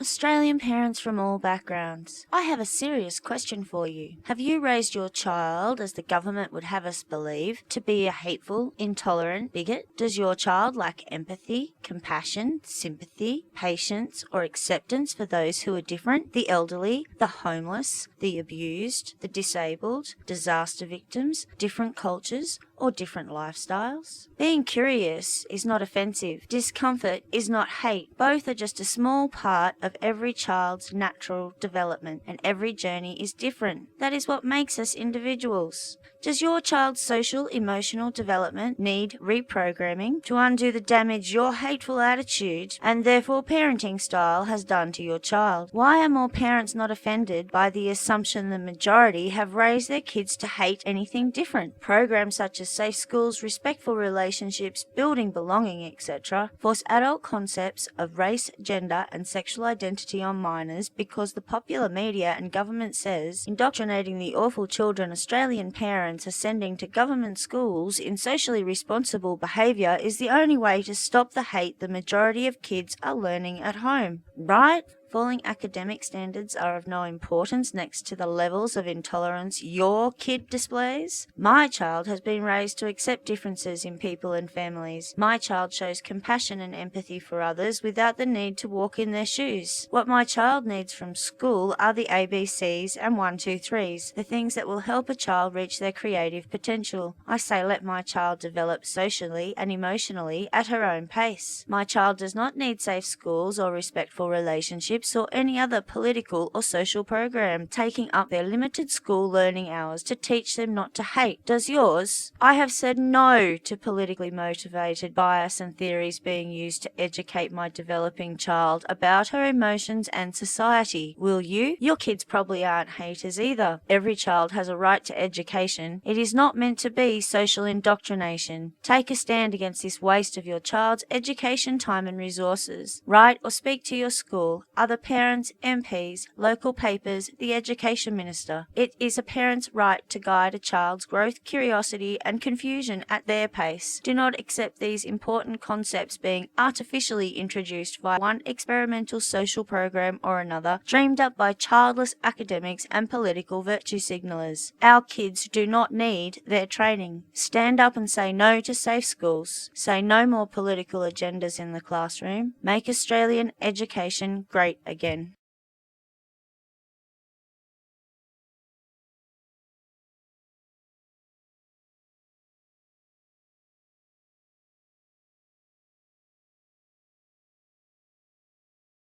Australian parents from all backgrounds, I have a serious question for you. Have you raised your child, as the government would have us believe, to be a hateful, intolerant bigot? Does your child lack empathy, compassion, sympathy, patience, or acceptance for those who are different? The elderly, the homeless, the abused, the disabled, disaster victims, different cultures, or different lifestyles? Being curious is not offensive. Discomfort is not hate. Both are just a small part of every child's natural development, and every journey is different. That is what makes us individuals. Does your child's social, emotional development need reprogramming to undo the damage your hateful attitude and therefore parenting style has done to your child? Why are more parents not offended by the assumption the majority have raised their kids to hate anything different? Programs such as safe schools, respectful relationships, building belonging, etc., force adult concepts of race, gender, and sexual identity on minors because the popular media and government says indoctrinating the awful children Australian parents are sending to government schools in socially responsible behaviour is the only way to stop the hate the majority of kids are learning at home. Right? Falling academic standards are of no importance next to the levels of intolerance your kid displays. My child has been raised to accept differences in people and families. My child shows compassion and empathy for others without the need to walk in their shoes. What my child needs from school are the ABCs and 1, 2, 3s, the things that will help a child reach their creative potential. I say let my child develop socially and emotionally at her own pace. My child does not need safe schools or respectful relationships or any other political or social program taking up their limited school learning hours to teach them not to hate. Does yours? I have said no to politically motivated bias and theories being used to educate my developing child about her emotions and society. Will you? Your kids probably aren't haters either. Every child has a right to education. It is not meant to be social indoctrination. Take a stand against this waste of your child's education time and resources. Write or speak to your school, other parents, MPs, local papers, the Education Minister. It is a parent's right to guide a child's growth, curiosity and confusion at their pace. Do not accept these important concepts being artificially introduced by one experimental social program or another, dreamed up by childless academics and political virtue signallers. Our kids do not need their training. Stand up and say no to safe schools. Say no more political agendas in the classroom. Make Australian education great again.